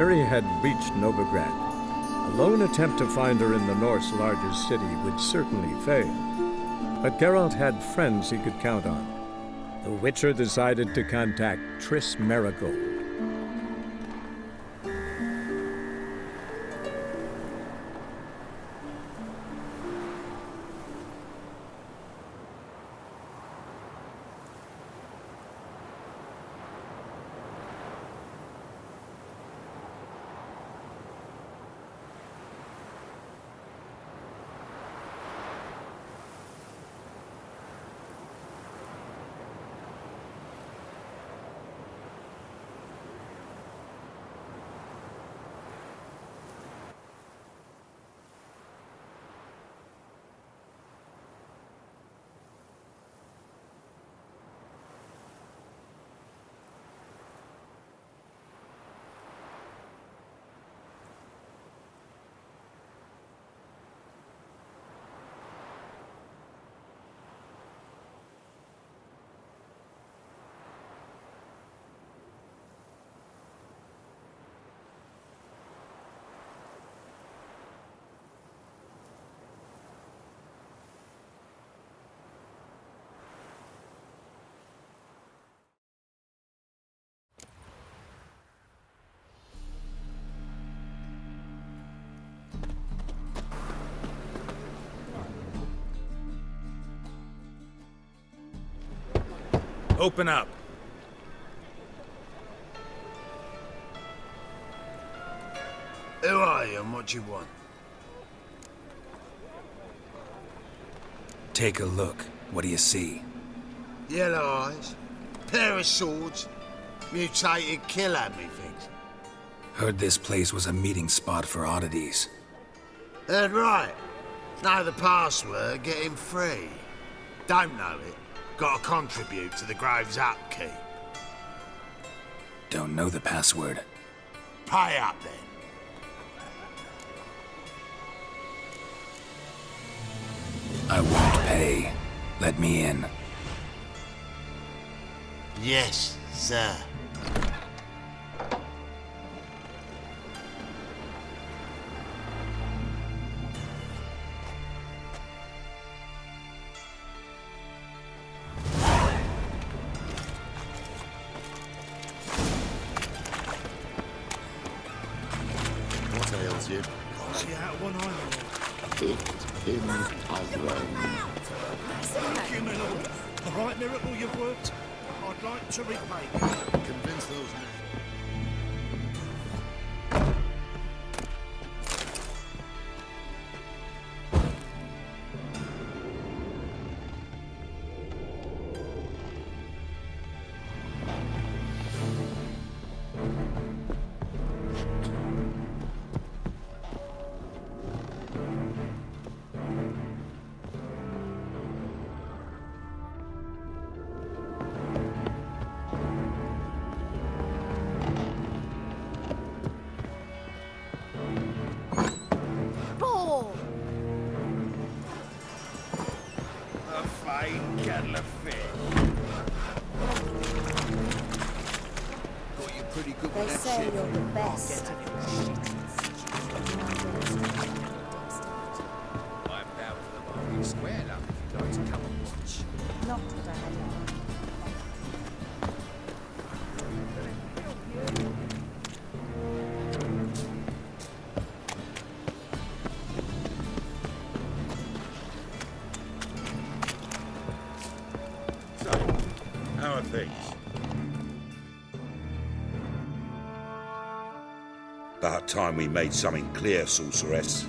Ciri had reached Novigrad. A lone attempt to find her in the North's largest city would certainly fail. But Geralt had friends he could count on. The Witcher decided to contact Triss Merigold. Open up. Who are you and what do you want? Take a look. What do you see? Yellow eyes, pair of swords, mutated killer, methinks. Heard this place was a meeting spot for oddities. Heard right. Know the password, get him free. Don't know it, gotta contribute to the Grove's upkeep. Don't know the password. Pay up then. I won't pay. Let me in. Yes, sir. What ails you? See out one eye. It in Tyrone. Thank you, my lord. The right miracle you've worked, I'd like to repay. Convince those men. Ball! A fine kettle of fish. Got you pretty good They with that say shit. you're the best. I'm down for the market square now if you'd like to come and watch. Not what I had in mind. So, how are things? About time we made something clear, sorceress.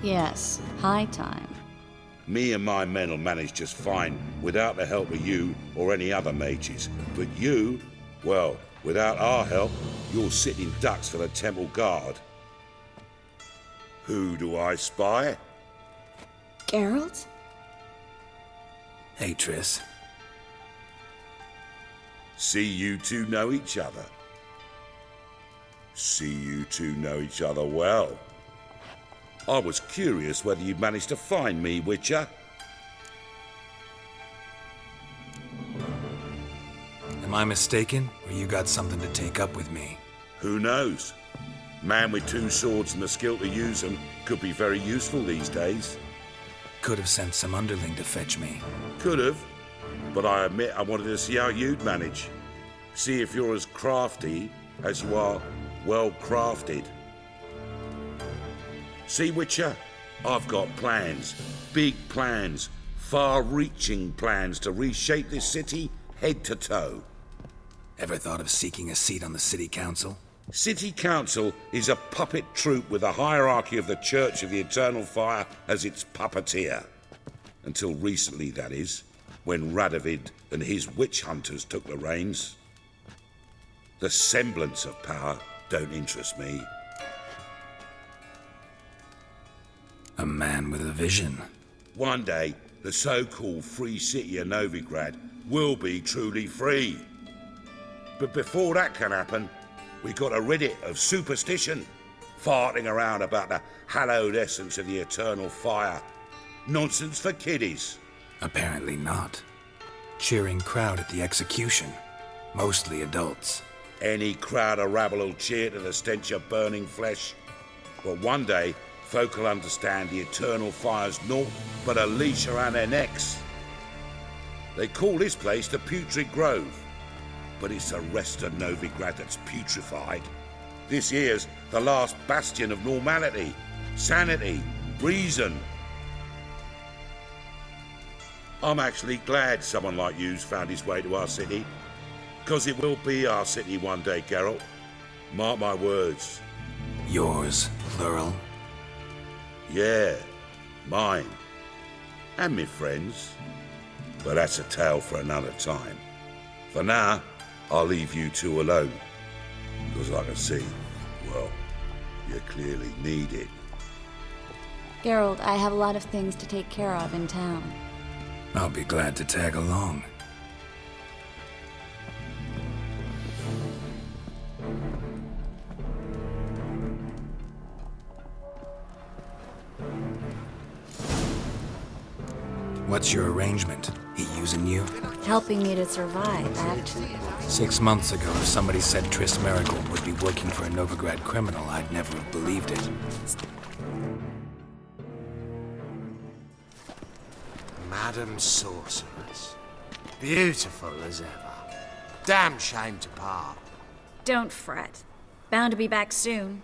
Yes, high time. Me and my men will manage just fine without the help of you or any other mages. But you, well, without our help, you're sitting ducks for the Temple Guard. Who do I spy? Geralt? Hey, Triss. See you two know each other. See you two know each other well. I was curious whether you'd managed to find me, Witcher. Am I mistaken, or you got something to take up with me? Who knows? Man with 2 swords and the skill to use them could be very useful these days. Could have sent some underling to fetch me. Could have, but I admit I wanted to see how you'd manage. See if you're as crafty as you are well crafted. See, Witcher, I've got plans, big plans, far-reaching plans to reshape this city head to toe. Ever thought of seeking a seat on the city council? City Council is a puppet troupe with a hierarchy of the Church of the Eternal Fire as its puppeteer. Until recently, that is, when Radovid and his witch hunters took the reins. The semblance of power don't interest me. A man with a vision. One day, the so-called free city of Novigrad will be truly free. But before that can happen, we got to rid it of superstition, farting around about the hallowed essence of the eternal fire. Nonsense for kiddies. Apparently not. Cheering crowd at the execution. Mostly adults. Any crowd of rabble will cheer to the stench of burning flesh. But one day, folk will understand the eternal fire's naught but a leash around their necks. They call this place the Putrid Grove, but it's the rest of Novigrad that's putrefied. This here's the last bastion of normality, sanity, reason. I'm actually glad someone like you's found his way to our city, because it will be our city one day, Geralt. Mark my words. Yours, plural. Yeah, mine. And me friends. But that's a tale for another time. For now, I'll leave you two alone. Because I can see, well, you clearly need it. Geralt, I have a lot of things to take care of in town. I'll be glad to tag along. What's your arrangement? He using you? Helping me to survive, actually. 6 months ago, if somebody said Triss Merigold would be working for a Novigrad criminal, I'd never have believed it. Madam Sorceress. Beautiful as ever. Damn shame to part. Don't fret. Bound to be back soon.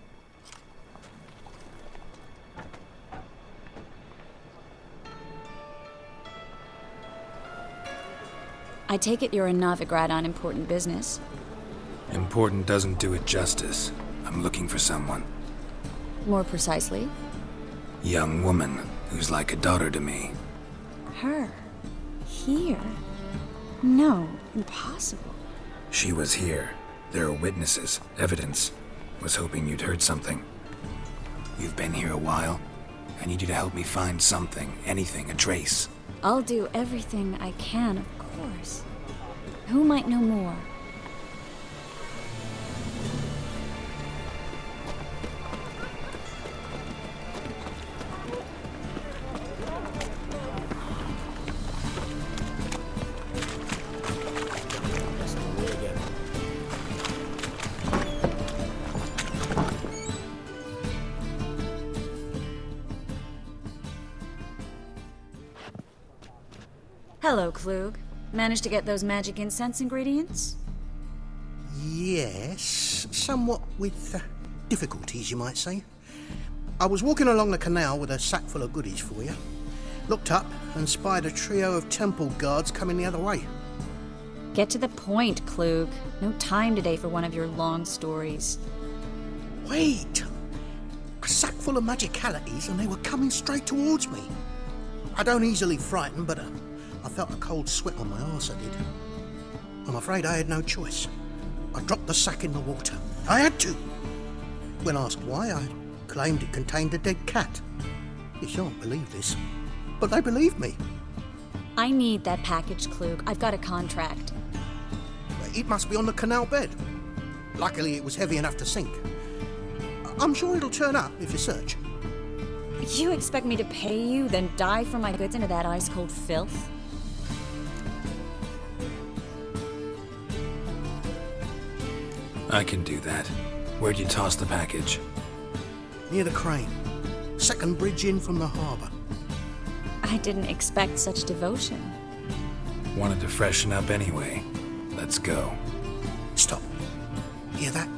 I take it you're in Novigrad on important business. Important doesn't do it justice. I'm looking for someone. More precisely? Young woman who's like a daughter to me. Her? Here? No, impossible. She was here. There are witnesses, evidence. Was hoping you'd heard something. You've been here a while. I need you to help me find something, anything, a trace. I'll do everything I can, of course. Who might know more? Hello, Klug. Managed to get those magic incense ingredients? Yes, somewhat with difficulties, you might say. I was walking along the canal with a sack full of goodies for you. Looked up and spied a trio of temple guards coming the other way. Get to the point, Klug. No time today for one of your long stories. Wait! A sack full of magicalities and they were coming straight towards me. I don't easily frighten, but I felt a cold sweat on my arse, I did. I'm afraid I had no choice. I dropped the sack in the water. I had to. When asked why, I claimed it contained a dead cat. You shan't believe this, but they believed me. I need that package, Klug. I've got a contract. It must be on the canal bed. Luckily, it was heavy enough to sink. I'm sure it'll turn up if you search. You expect me to pay you, then dive for my goods into that ice-cold filth? I can do that. Where'd you toss the package? Near the crane. Second bridge in from the harbour. I didn't expect such devotion. Wanted to freshen up anyway. Let's go. Stop. Hear that?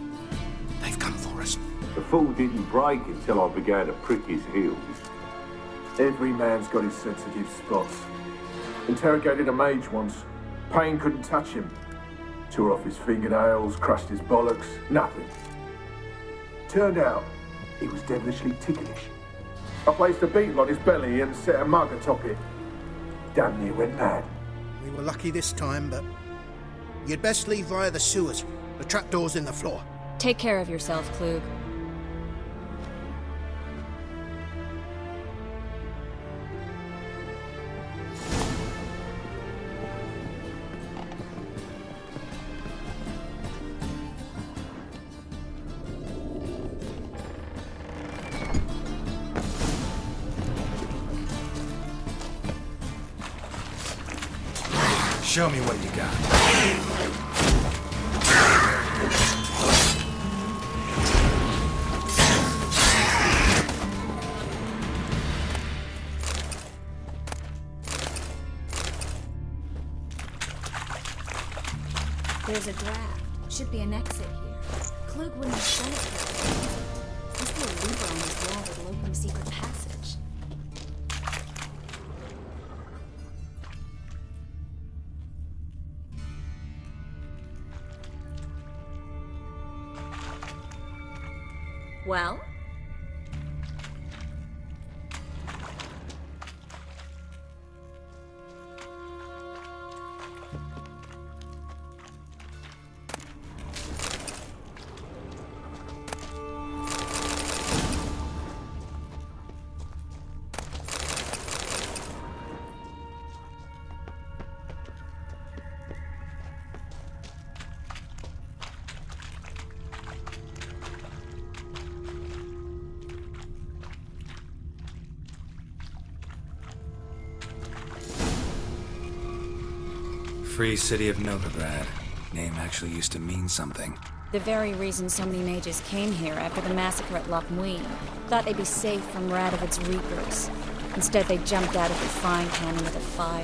They've come for us. The fall didn't break until I began to prick his heels. Every man's got his sensitive spots. Interrogated a mage once. Pain couldn't touch him. Tore off his fingernails, crushed his bollocks, nothing. Turned out, he was devilishly ticklish. I placed a beetle on his belly and set a mug atop it. Damn near went mad. We were lucky this time, but you'd best leave via the sewers. The trapdoor's in the floor. Take care of yourself, Klug. Show me what you got. There's a draft. Should be an exit here. Klug wouldn't have done it here. Must be a lever on this wall that'll open a secret passage. Well? Free City of Novigrad. Name actually used to mean something. The very reason so many mages came here after the massacre at Loch Muin. Thought they'd be safe from Radovid's reapers. Instead, they jumped out of the frying pan into the fire.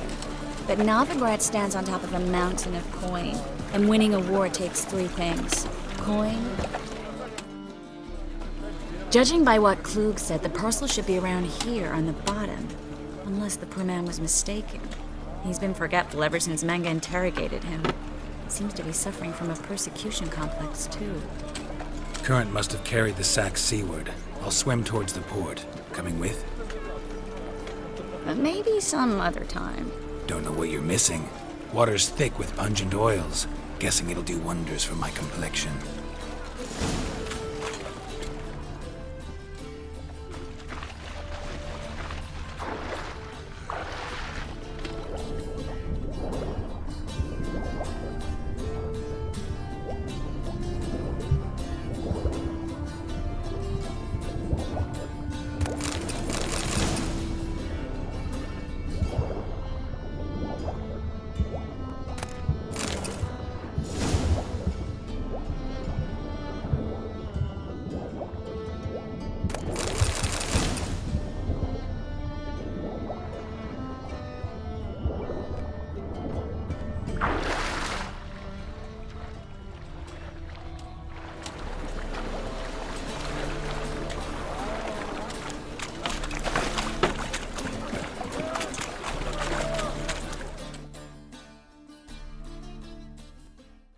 But Novigrad stands on top of a mountain of coin, and winning a war takes three things. Coin. Judging by what Klug said, the parcel should be around here on the bottom. Unless the poor man was mistaken. He's been forgetful ever since Manga interrogated him. Seems to be suffering from a persecution complex, too. Current must have carried the sack seaward. I'll swim towards the port. Coming with? But maybe some other time. Don't know what you're missing. Water's thick with pungent oils. Guessing it'll do wonders for my complexion.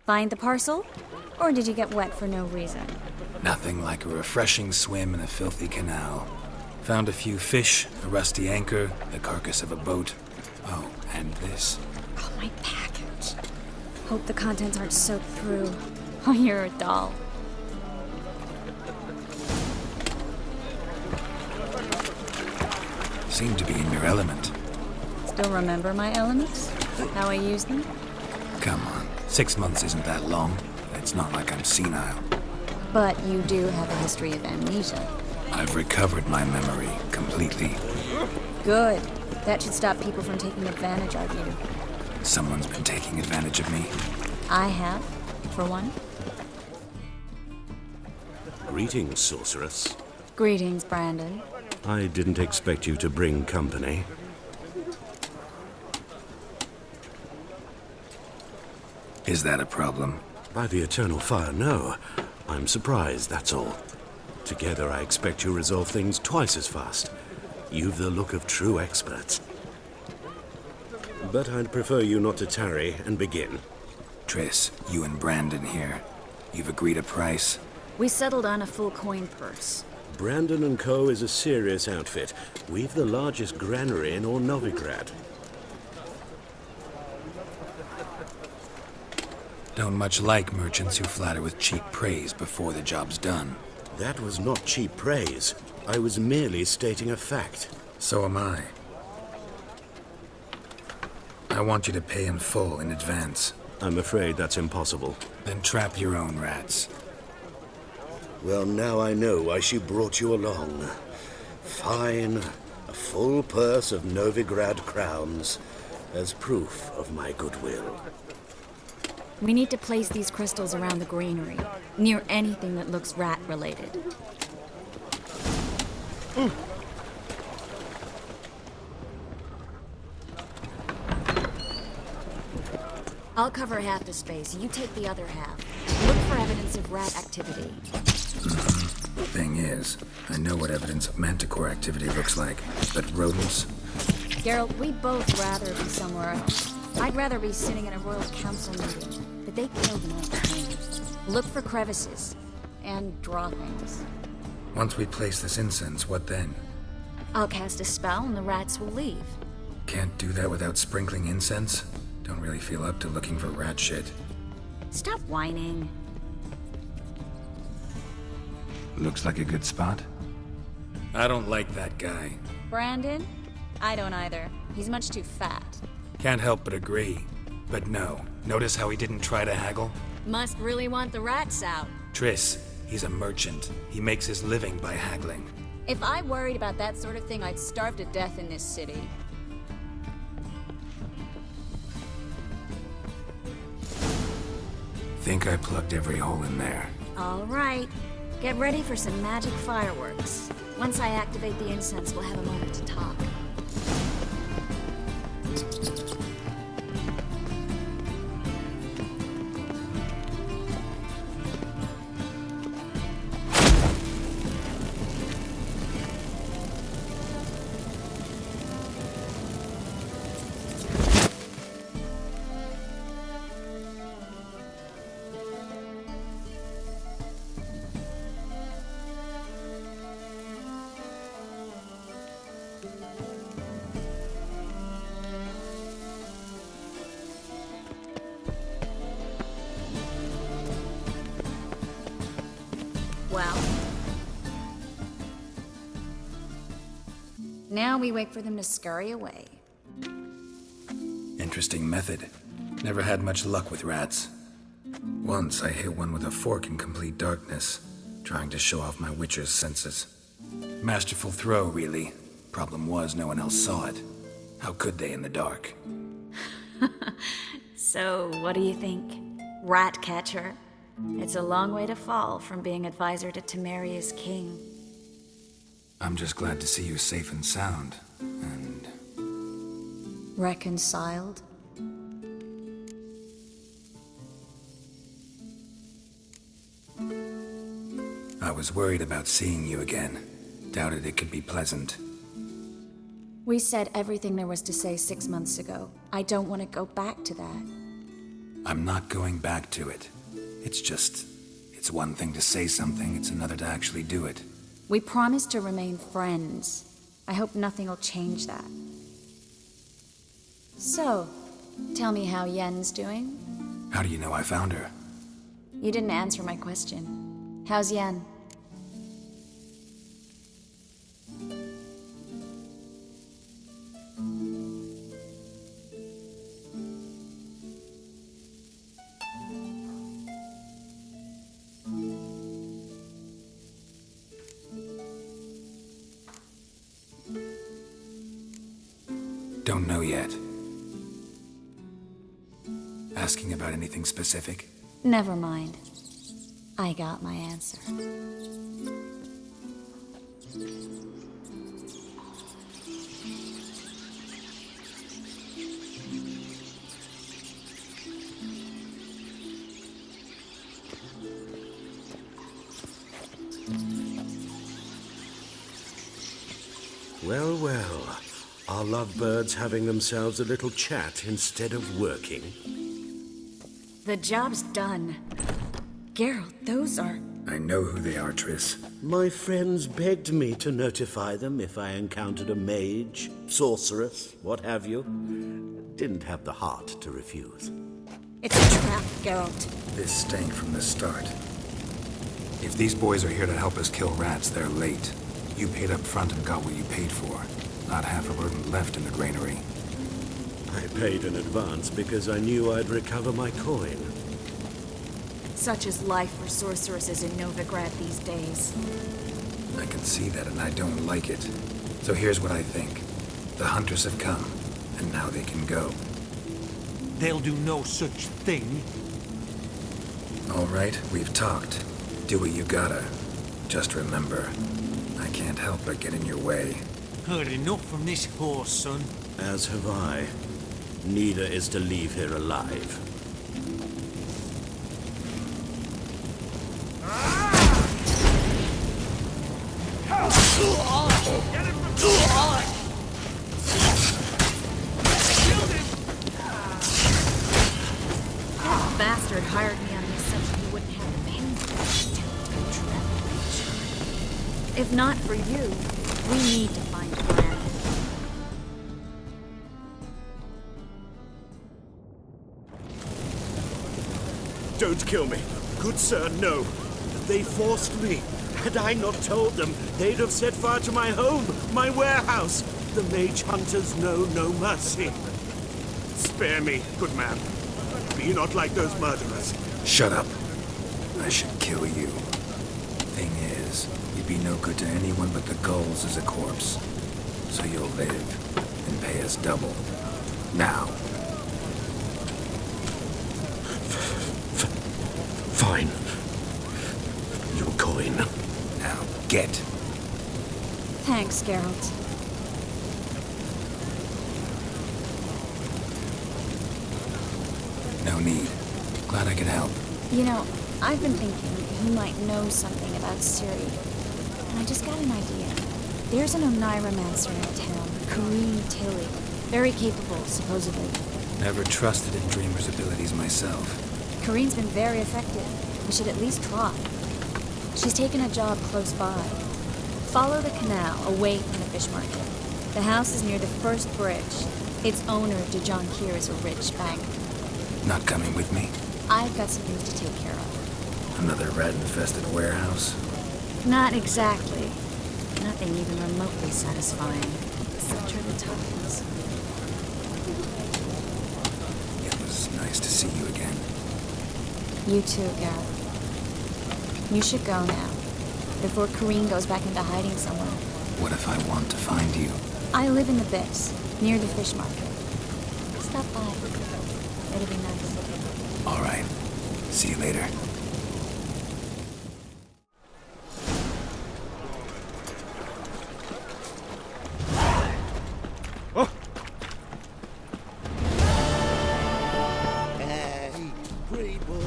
Find the parcel? Or did you get wet for no reason? Nothing like a refreshing swim in a filthy canal. Found a few fish, a rusty anchor, the carcass of a boat. Oh, and this. Oh, my package. Hope the contents aren't soaked through. Oh, you're a doll. Seem to be in your element. Still remember my elements? How I use them? Come on. 6 months isn't that long. It's not like I'm senile. But you do have a history of amnesia. I've recovered my memory completely. Good. That should stop people from taking advantage of you. Someone's been taking advantage of me. I have, for one. Greetings, sorceress. Greetings, Brandon. I didn't expect you to bring company. Is that a problem? By the Eternal Fire, no. I'm surprised, that's all. Together, I expect you resolve things twice as fast. You've the look of true experts. But I'd prefer you not to tarry and begin. Triss, you and Brandon here. You've agreed a price? We settled on a full coin purse. Brandon & Co. is a serious outfit. We've the largest granary in all Novigrad. Don't much like merchants who flatter with cheap praise before the job's done. That was not cheap praise. I was merely stating a fact. So am I. I want you to pay in full in advance. I'm afraid that's impossible. Then trap your own rats. Well, now I know why she brought you along. Fine. A full purse of Novigrad crowns as proof of my goodwill. We need to place these crystals around the granary, near anything that looks rat-related. I'll cover half the space, you take the other half. Look for evidence of rat activity. Thing is, I know what evidence of manticore activity looks like, but rodents? Geralt, we'd both rather be somewhere else. I'd rather be sitting in a royal council meeting, but they killed my king. Look for crevices, and draw things. Once we place this incense, what then? I'll cast a spell and the rats will leave. Can't do that without sprinkling incense? Don't really feel up to looking for rat shit. Stop whining. Looks like a good spot. I don't like that guy. Brandon? I don't either. He's much too fat. Can't help but agree. But no, notice how he didn't try to haggle? Must really want the rats out. Triss, he's a merchant. He makes his living by haggling. If I worried about that sort of thing, I'd starve to death in this city. Think I plugged every hole in there. All right. Get ready for some magic fireworks. Once I activate the incense, we'll have a moment to talk. Well, now we wait for them to scurry away. Interesting method. Never had much luck with rats. Once I hit one with a fork in complete darkness, trying to show off my witcher's senses. Masterful throw, really. Problem was, no one else saw it. How could they in the dark? So, what do you think? Rat catcher? It's a long way to fall from being advisor to Temeria's king. I'm just glad to see you safe and sound, and... Reconciled? I was worried about seeing you again. Doubted it could be pleasant. We said everything there was to say 6 months ago. I don't want to go back to that. I'm not going back to it. It's one thing to say something, it's another to actually do it. We promised to remain friends. I hope nothing will change that. So, tell me how Yen's doing? How do you know I found her? You didn't answer my question. How's Yen? Don't know yet. Asking about anything specific? Never mind. I got my answer. Well, well. Are lovebirds having themselves a little chat instead of working? The job's done. Geralt, those are... I know who they are, Triss. My friends begged me to notify them if I encountered a mage, sorceress, what have you. Didn't have the heart to refuse. It's a trap, Geralt. This stank from the start. If these boys are here to help us kill rats, they're late. You paid up front and got what you paid for. Not half a burden left in the granary. I paid in advance because I knew I'd recover my coin. Such is life for sorceresses in Novigrad these days. I can see that and I don't like it. So here's what I think. The hunters have come, and now they can go. They'll do no such thing. All right, we've talked. Do what you gotta. Just remember, I can't help but get in your way. Heard enough from this horse, son. As have I. Neither is to leave here alive. That bastard hired me on the assumption he wouldn't have any trouble. If not for you, we need to find Brand. Don't kill me. Good sir, no. They forced me. Had I not told them, they'd have set fire to my home, my warehouse. The mage hunters know no mercy. Spare me, good man. Be not like those murderers. Shut up. I should kill you. Thing is, you'd be no good to anyone but the gulls as a corpse. So you'll live and pay us double. Now. Fine. Your coin. Now get. Thanks, Geralt. No need. Glad I could help. You know, I've been thinking he might know something about Ciri. And I just got an idea. There's an Oneiromancer in town, Corrine Tilly. Very capable, supposedly. Never trusted in Dreamer's abilities myself. Corrine's been very effective. We should at least try. She's taken a job close by. Follow the canal away from the fish market. The house is near the first bridge. Its owner, Dijon Kier, is a rich banker. Not coming with me? I've got some things to take care of. Another rat-infested warehouse? Not exactly. Nothing even remotely satisfying. Such are the times. It was nice to see you again. You too, Geralt. You should go now, before Corrine goes back into hiding somewhere. What if I want to find you? I live in the Bix, near the fish market. Stop by. It'll be nice. All right. See you later. Hey, pretty boy.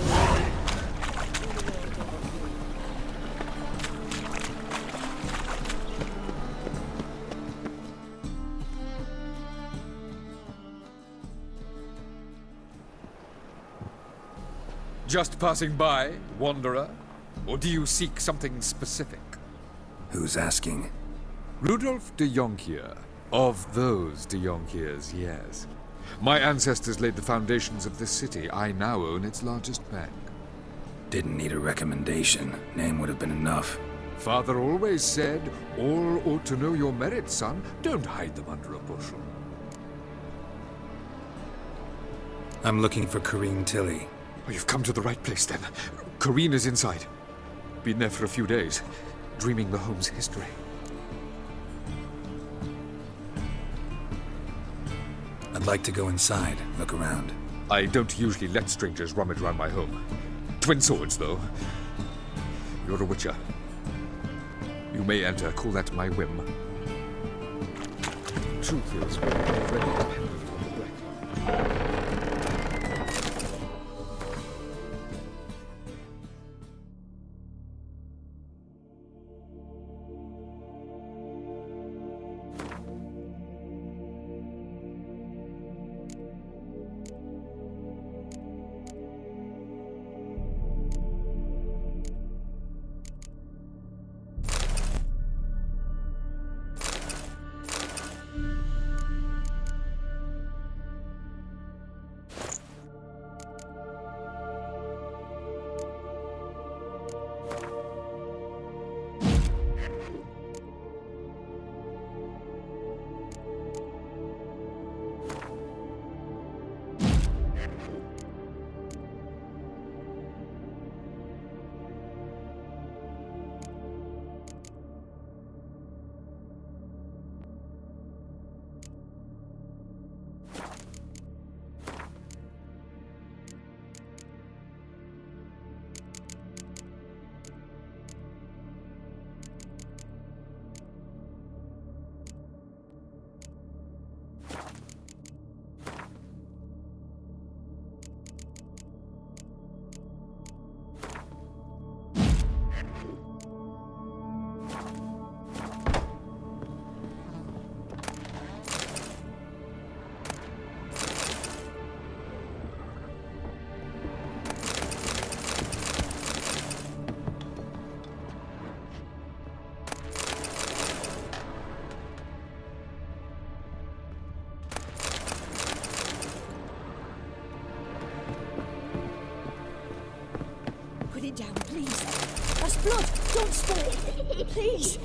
Just passing by, wanderer? Or do you seek something specific? Who's asking? Rudolf de Jonkier. Of those de Jonkiers, yes. My ancestors laid the foundations of this city. I now own its largest bank. Didn't need a recommendation. Name would have been enough. Father always said, all ought to know your merits, son. Don't hide them under a bushel. I'm looking for Corrine Tilly. Oh, you've come to the right place, then. Corrine is inside. Been there for a few days, dreaming the home's history. I'd like to go inside, look around. I don't usually let strangers rummage around my home. Twin swords, though. You're a witcher. You may enter, call that my whim. Truth is, we're already dependent on the black. Put it down, please. That's blood. Don't spill it. Please.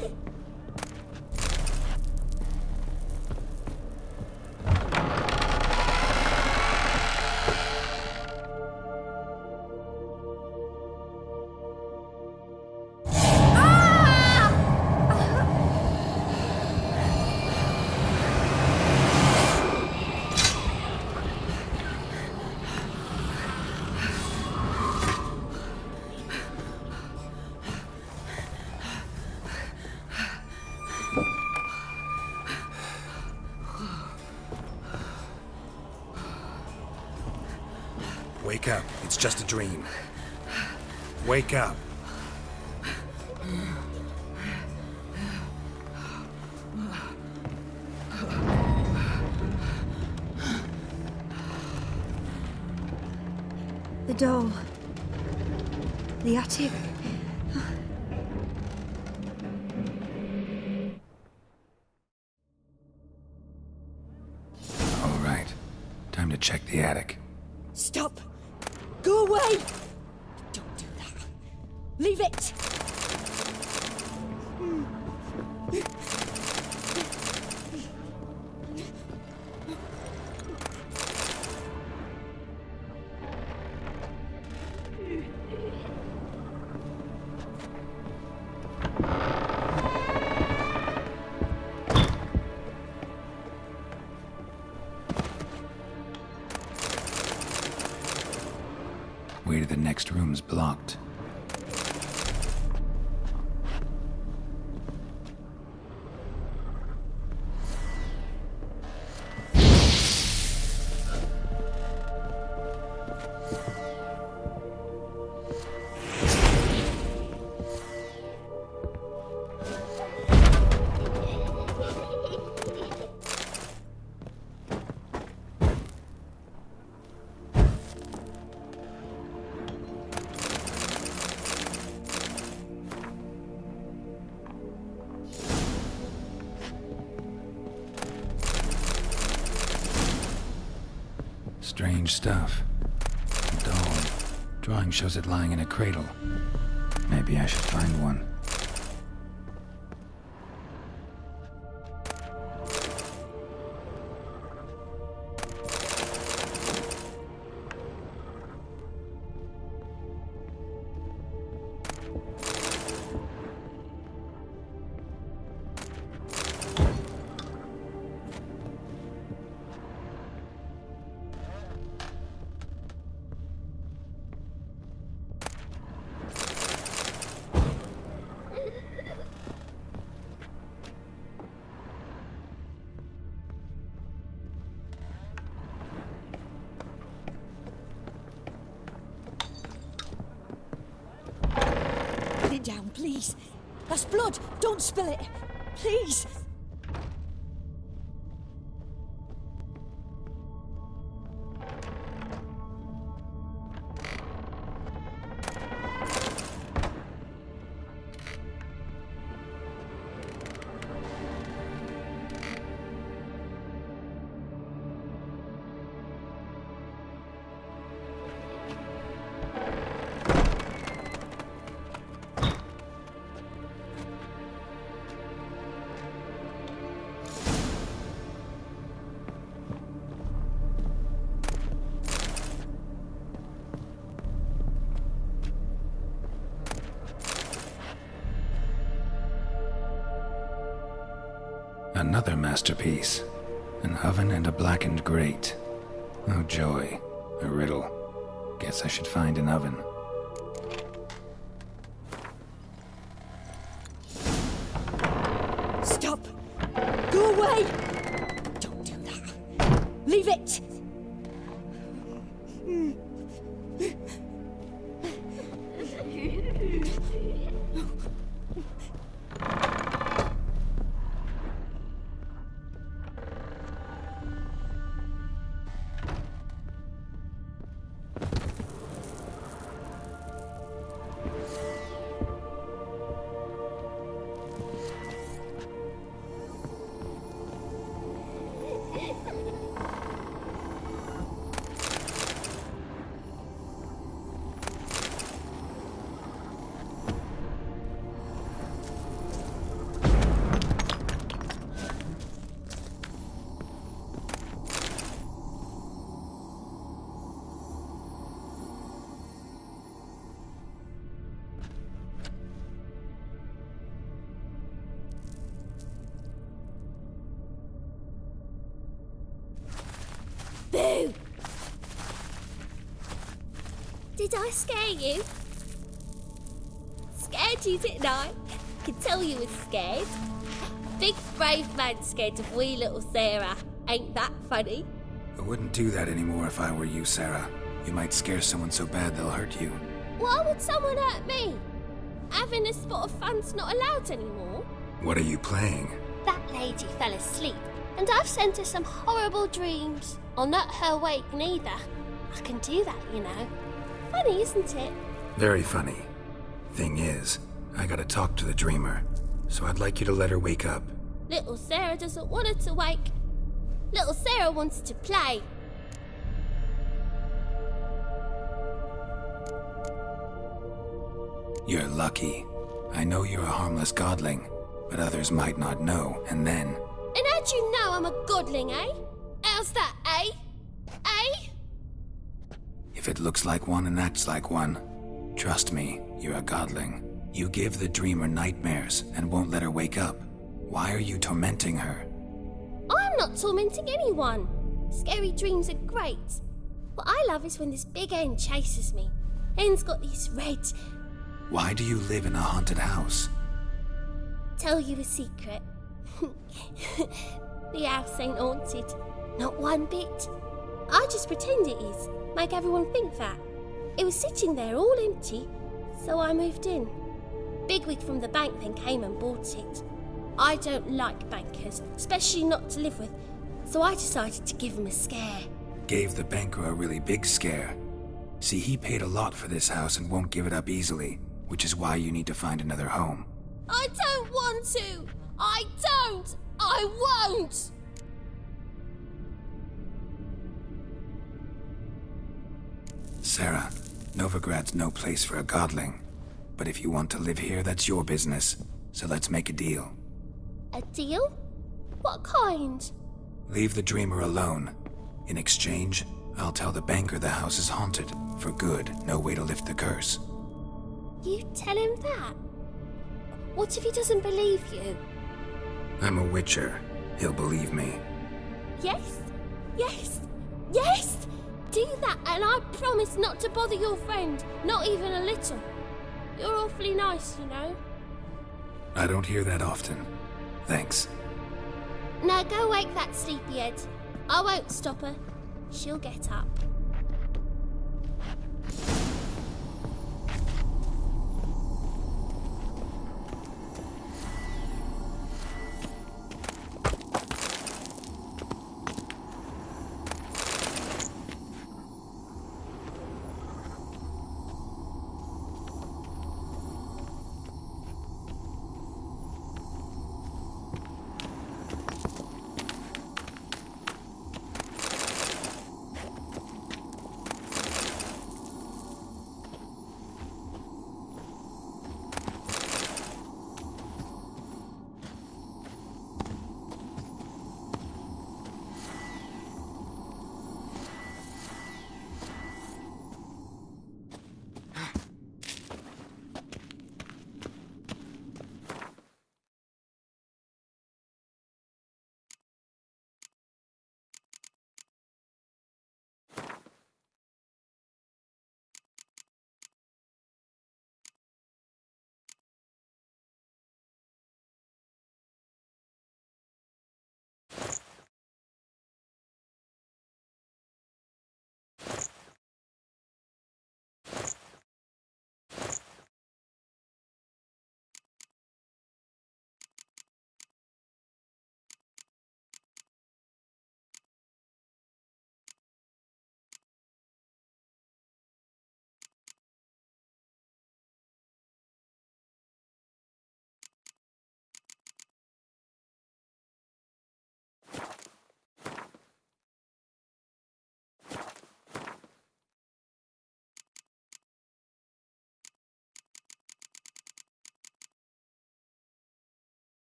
Wake up. It's just a dream. Wake up. The doll. The attic. All right. Time to check the attic. Stop. Go away. Don't do that. Leave it. Way to the next room's blocked. Strange stuff. A doll. Drawing shows it lying in a cradle. Maybe I should find one. down, please. That's blood. Don't spill it. Please. Another masterpiece. An oven and a blackened grate. Oh joy. A riddle. Guess I should find an oven. Stop! Go away! Don't do that. Leave it! Boo! Did I scare you? Scared you, didn't I? Could tell you was scared. Big brave man scared of wee little Sarah. Ain't that funny? I wouldn't do that anymore if I were you, Sarah. You might scare someone so bad they'll hurt you. Why would someone hurt me? Having a spot of fun's not allowed anymore. What are you playing? That lady fell asleep, and I've sent her some horrible dreams. I'll not her wake neither. I can do that, you know. Funny, isn't it? Very funny. Thing is, I gotta talk to the dreamer, so I'd like you to let her wake up. Little Sarah doesn't want her to wake. Little Sarah wants to play. You're lucky. I know you're a harmless godling, but others might not know, and then... And how'd you know I'm a godling, eh? How's that, eh? Eh? If it looks like one and acts like one, trust me, you're a godling. You give the dreamer nightmares and won't let her wake up. Why are you tormenting her? I'm not tormenting anyone. Scary dreams are great. What I love is when this big hen chases me. Hen's got these red... Why do you live in a haunted house? Tell you a secret. The house ain't haunted. Not one bit. I just pretend it is. Make everyone think that. It was sitting there all empty, so I moved in. Bigwig from the bank then came and bought it. I don't like bankers, especially not to live with, so I decided to give him a scare. Gave the banker a really big scare. See, he paid a lot for this house and won't give it up easily, which is why you need to find another home. I don't want to! I don't! I won't! Sarah, Novigrad's no place for a godling. But if you want to live here, that's your business. So let's make a deal. A deal? What kind? Leave the dreamer alone. In exchange, I'll tell the banker the house is haunted. For good, no way to lift the curse. You tell him that? What if he doesn't believe you? I'm a witcher. He'll believe me. Yes? Yes? Yes! Do that and I promise not to bother your friend. Not even a little. You're awfully nice, you know. I don't hear that often. Thanks. Now go wake that sleepyhead. I won't stop her. She'll get up.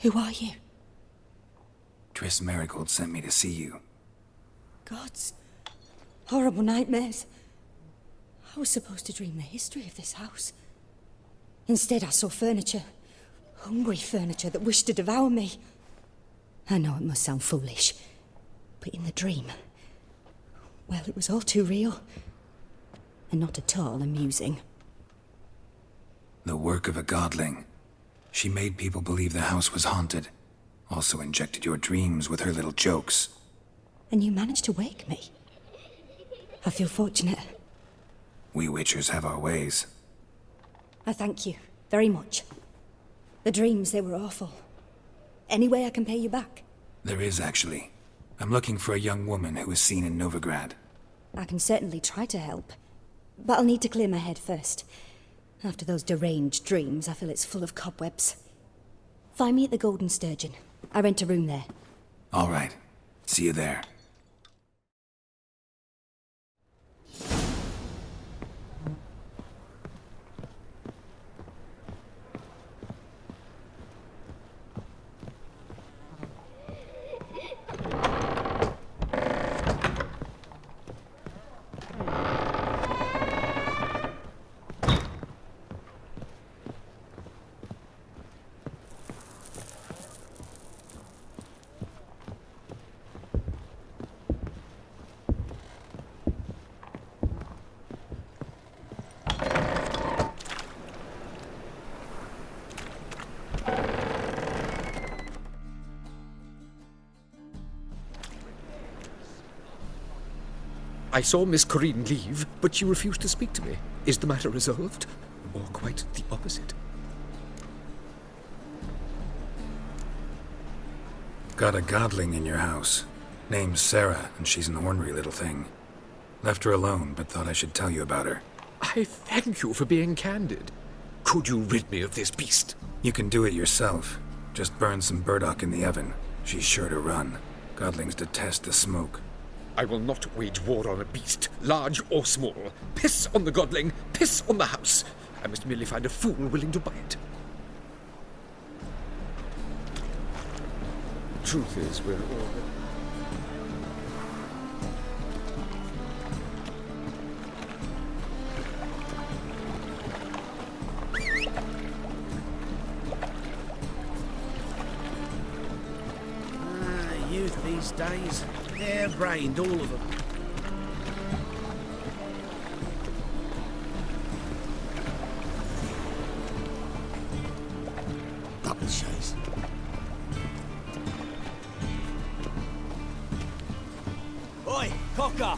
Who are you? Triss Merigold sent me to see you. Gods. Horrible nightmares. I was supposed to dream the history of this house. Instead, I saw furniture. Hungry furniture that wished to devour me. I know it must sound foolish, but in the dream, well, it was all too real. And not at all amusing. The work of a godling. She made people believe the house was haunted. Also injected your dreams with her little jokes. And you managed to wake me. I feel fortunate. We Witchers have our ways. I thank you very much. The dreams, they were awful. Any way I can pay you back? There is, actually. I'm looking for a young woman who was seen in Novigrad. I can certainly try to help. But I'll need to clear my head first. After those deranged dreams, I feel it's full of cobwebs. Find me at the Golden Sturgeon. I rent a room there. All right. See you there. I saw Miss Corinne leave, but she refused to speak to me. Is the matter resolved? Or quite the opposite? Got a godling in your house. Name's Sarah, and she's an ornery little thing. Left her alone, but thought I should tell you about her. I thank you for being candid. Could you rid me of this beast? You can do it yourself. Just burn some burdock in the oven. She's sure to run. Godlings detest the smoke. I will not wage war on a beast, large or small. Piss on the godling, piss on the house. I must merely find a fool willing to buy it. Truth is, we're all... Youth these days, hair-brained, all of them. Double chase. Oi, cocker!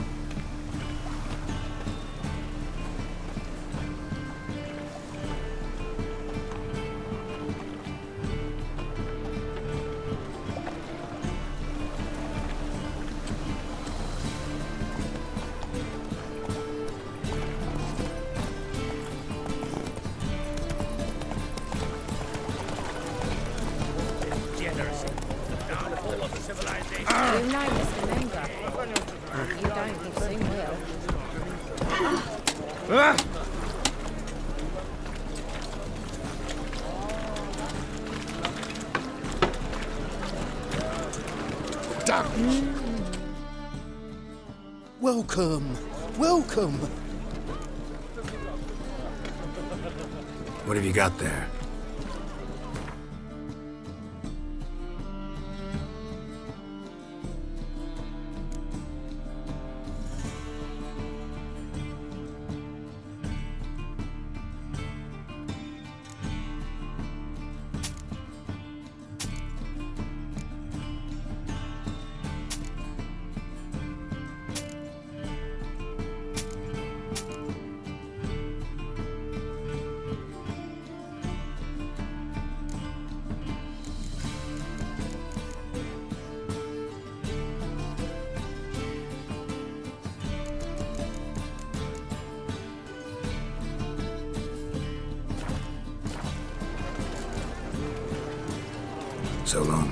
You know, Mr. Member. You don't, you soon will. Damn. Welcome. Welcome. What have you got there? So long.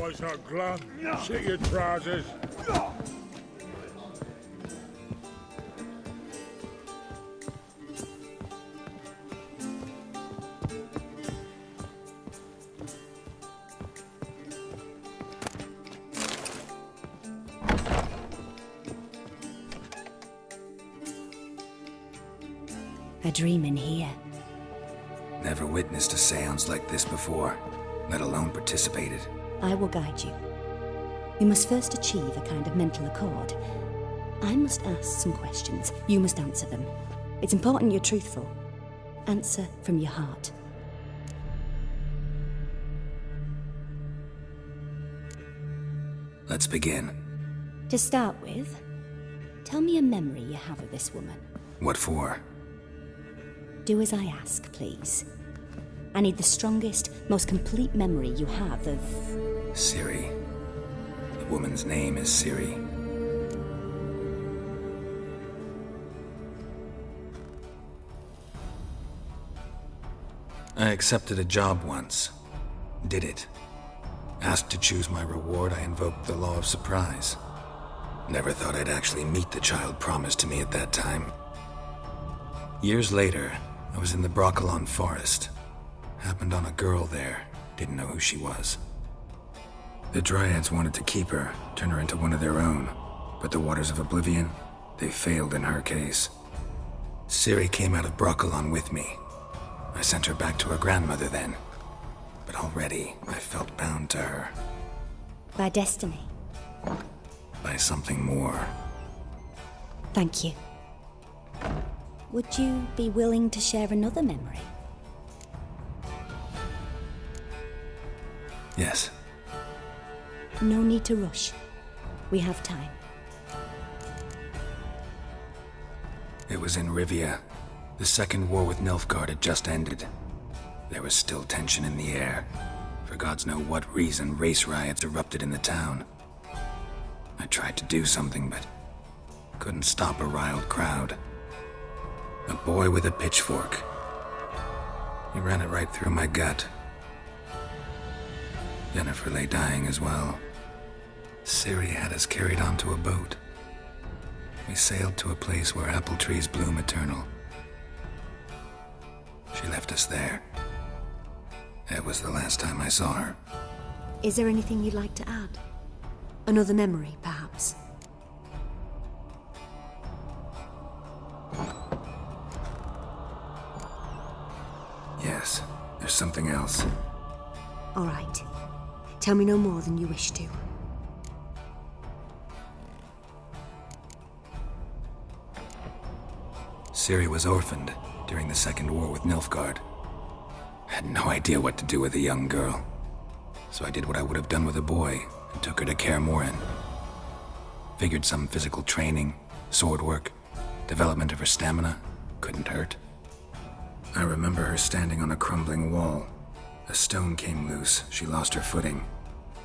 always so glum. Shit your trousers. A dream in here. Never witnessed a seance like this before, let alone participated. I will guide you. You must first achieve a kind of mental accord. I must ask some questions. You must answer them. It's important you're truthful. Answer from your heart. Let's begin. To start with, tell me a memory you have of this woman. What for? Do as I ask, please. I need the strongest, most complete memory you have of... Ciri. The woman's name is Ciri. I accepted a job once. Did it. Asked to choose my reward, I invoked the law of surprise. Never thought I'd actually meet the child promised to me at that time. Years later, I was in the Brokilon Forest. Happened on a girl there. Didn't know who she was. The Dryads wanted to keep her, turn her into one of their own. But the Waters of Oblivion, they failed in her case. Ciri came out of Brokilon with me. I sent her back to her grandmother then. But already, I felt bound to her. By destiny. By something more. Thank you. Would you be willing to share another memory? Yes. No need to rush. We have time. It was in Rivia. The Second War with Nilfgaard had just ended. There was still tension in the air. For gods know what reason, race riots erupted in the town. I tried to do something, but couldn't stop a riled crowd. A boy with a pitchfork. He ran it right through my gut. Yennefer lay dying as well. Ciri had us carried onto a boat. We sailed to a place where apple trees bloom eternal. She left us there. That was the last time I saw her. Is there anything you'd like to add? Another memory, perhaps? Yes, there's something else. All right. Tell me no more than you wish to. Ciri was orphaned during the Second War with Nilfgaard. Had no idea what to do with a young girl. So I did what I would have done with a boy and took her to Kaer Morhen. Figured some physical training, sword work, development of her stamina couldn't hurt. I remember her standing on a crumbling wall. A stone came loose, she lost her footing.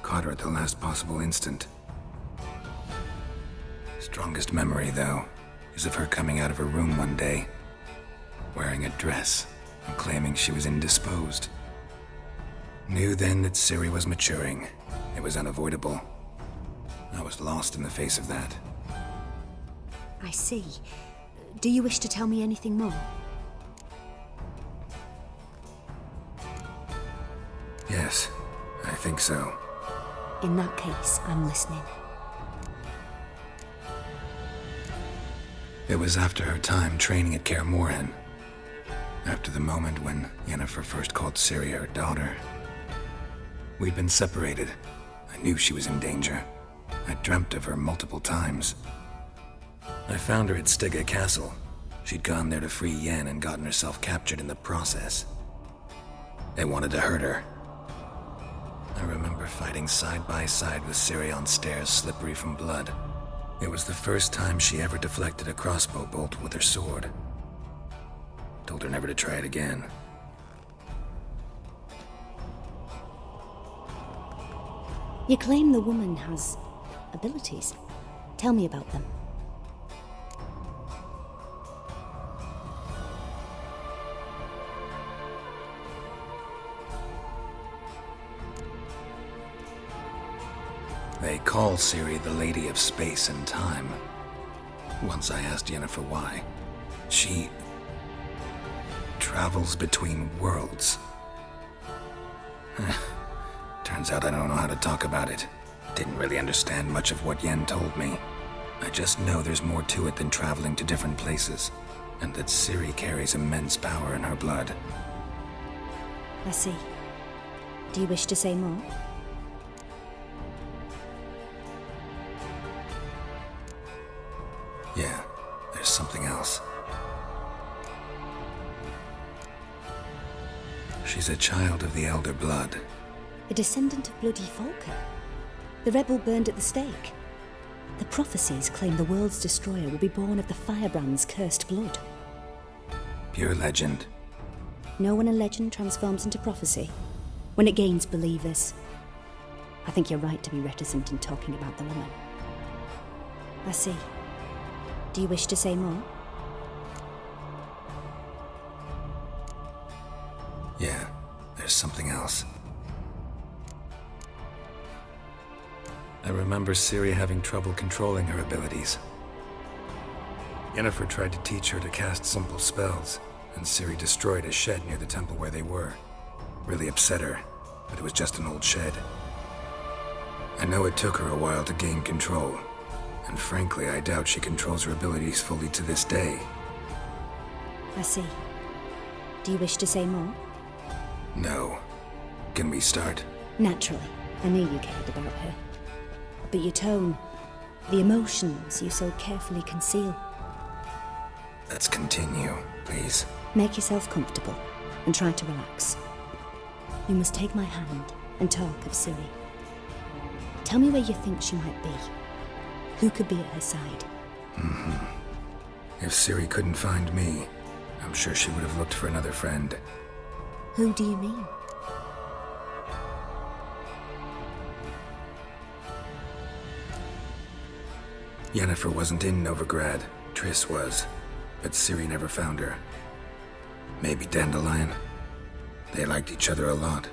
Caught her at the last possible instant. Strongest memory, though, is of her coming out of her room one day, wearing a dress and claiming she was indisposed. Knew then that Ciri was maturing. It was unavoidable. I was lost in the face of that. I see. Do you wish to tell me anything more? Yes, I think so. In that case, I'm listening. It was after her time training at Kaer Morhen. After the moment when Yennefer first called Ciri her daughter. We'd been separated. I knew she was in danger. I dreamt of her multiple times. I found her at Stygga Castle. She'd gone there to free Yen and gotten herself captured in the process. They wanted to hurt her. I remember fighting side by side with Ciri on stairs slippery from blood. It was the first time she ever deflected a crossbow bolt with her sword. Told her never to try it again. You claim the woman has abilities. Tell me about them. They call Ciri the Lady of Space and Time. Once I asked Yennefer why. She travels between worlds. Turns out I don't know how to talk about it. Didn't really understand much of what Yen told me. I just know there's more to it than traveling to different places, and that Ciri carries immense power in her blood. I see. Do you wish to say more? Yeah, there's something else. She's a child of the Elder Blood. A descendant of bloody Volker. The rebel burned at the stake. The prophecies claim the world's destroyer will be born of the Firebrand's cursed blood. Pure legend. Know when a legend transforms into prophecy? When it gains believers. I think you're right to be reticent in talking about the woman. I see. Do you wish to say more? Yeah, there's something else. I remember Ciri having trouble controlling her abilities. Yennefer tried to teach her to cast simple spells, and Ciri destroyed a shed near the temple where they were. Really upset her, but it was just an old shed. I know it took her a while to gain control, and frankly, I doubt she controls her abilities fully to this day. I see. Do you wish to say more? No. Can we start? Naturally. I knew you cared about her. But your tone, the emotions you so carefully conceal. Let's continue, please. Make yourself comfortable and try to relax. You must take my hand and talk of Ciri. Tell me where you think she might be. Who could be at her side? If Ciri couldn't find me, I'm sure she would have looked for another friend. Who do you mean? Yennefer wasn't in Novigrad. Triss was. But Ciri never found her. Maybe Dandelion. They liked each other a lot.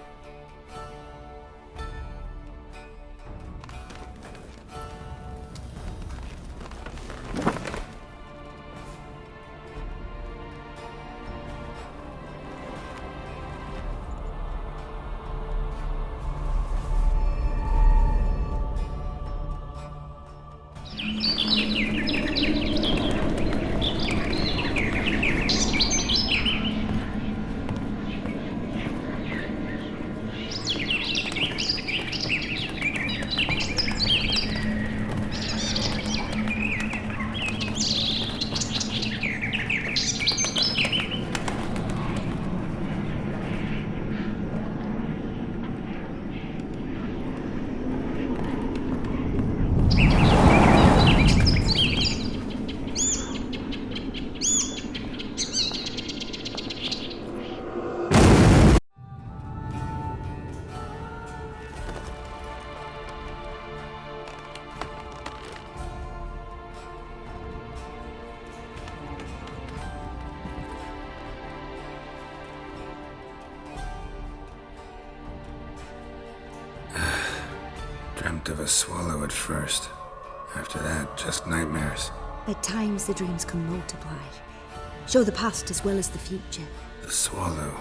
Dreamt of a swallow at first. After that, just nightmares. At times the dreams can multiply. Show the past as well as the future. The swallow.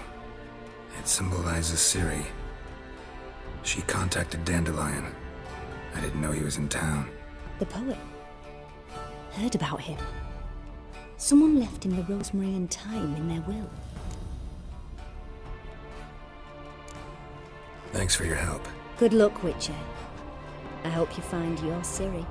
It symbolizes Ciri. She contacted Dandelion. I didn't know he was in town. The poet. Heard about him. Someone left him the rosemary and thyme in their will. Thanks for your help. Good luck, Witcher. I hope you find your Ciri.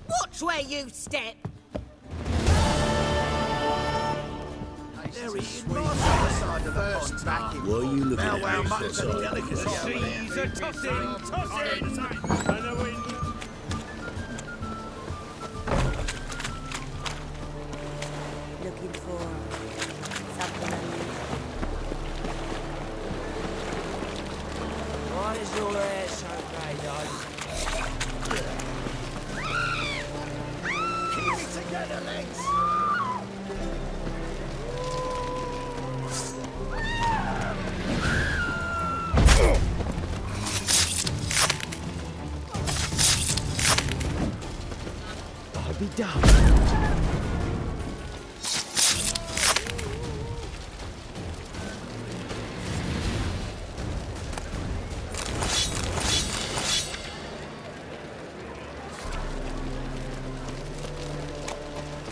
Watch where you step! There he is, right on the side of the pond back in. What are you looking Now, at? how much of a delicacy? She's a tossing! And a wind. Looking for something unusual. Why is your hair so grey, Keep it together, legs! be done.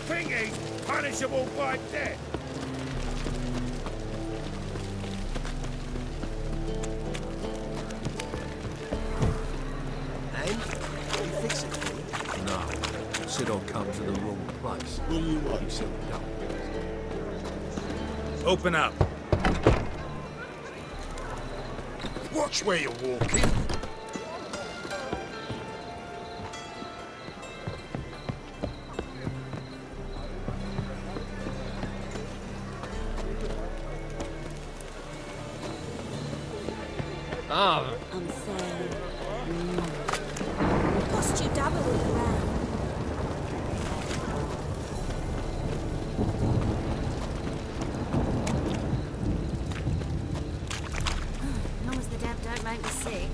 Thingy's punishable by death. Said I'll come to the wrong place. What do you want? He said no. Open up. Watch where you're walking. Oh. Unfair. Cost you double with the round. As long as the damp don't make me sick.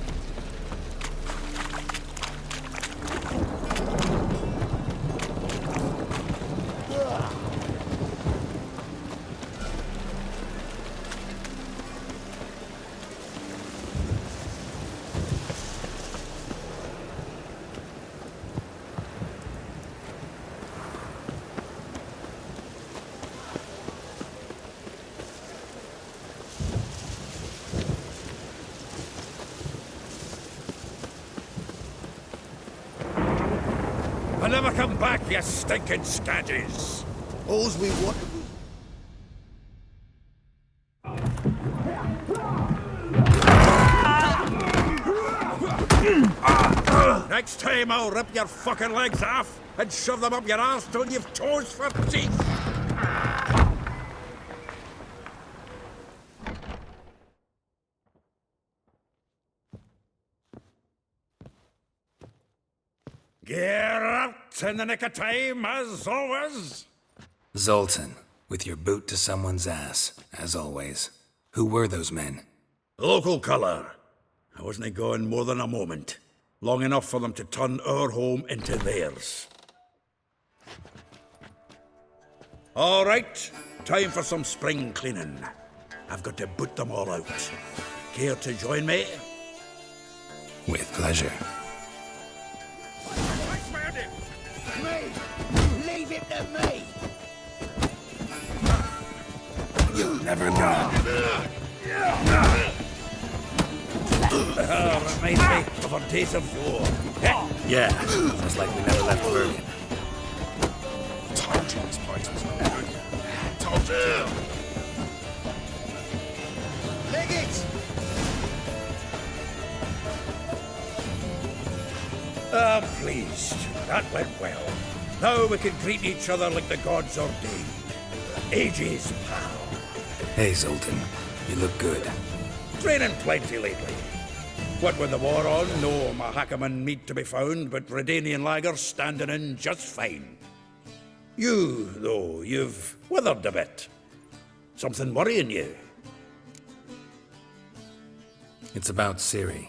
And never come back, you stinking scadges. All's we want. Next time I'll rip your fucking legs off and shove them up your arse till you've toes for teeth. Get out in the nick of time, as always. Zoltan, with your boot to someone's ass, as always. Who were those men? Local colour. I wasn't gone more than a moment. Long enough for them to turn our home into theirs. All right, time for some spring cleaning. I've got to boot them all out. Care to join me? With pleasure. Me! Leave it to me! You'll never go. Reminds me of our days of yore. Yeah, just like we never left Bergen. Told you this place was no good. Told you to. Leg it! I'm pleased. That went well. Now we can greet each other like the gods ordained. Ages, pal. Hey, Zoltan. You look good. Training plenty lately. What with the war on, no Mahakaman meat to be found, but Redanian lagers standing in just fine. You, though, you've withered a bit. Something worrying you? It's about Ciri.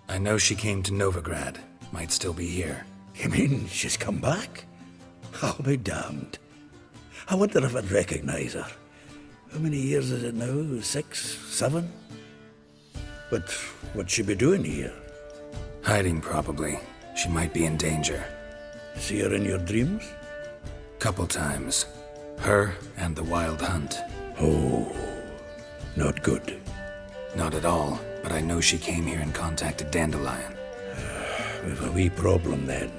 I know she came to Novigrad. Might still be here. You mean she's come back? I'll be damned. I wonder if I'd recognize her. How many years is it now? 6, 7? But what'd she be doing here? Hiding, probably. She might be in danger. See her in your dreams? Couple times. Her and the Wild Hunt. Oh, not good. Not at all, but I know she came here and contacted Dandelion. We've a wee problem then.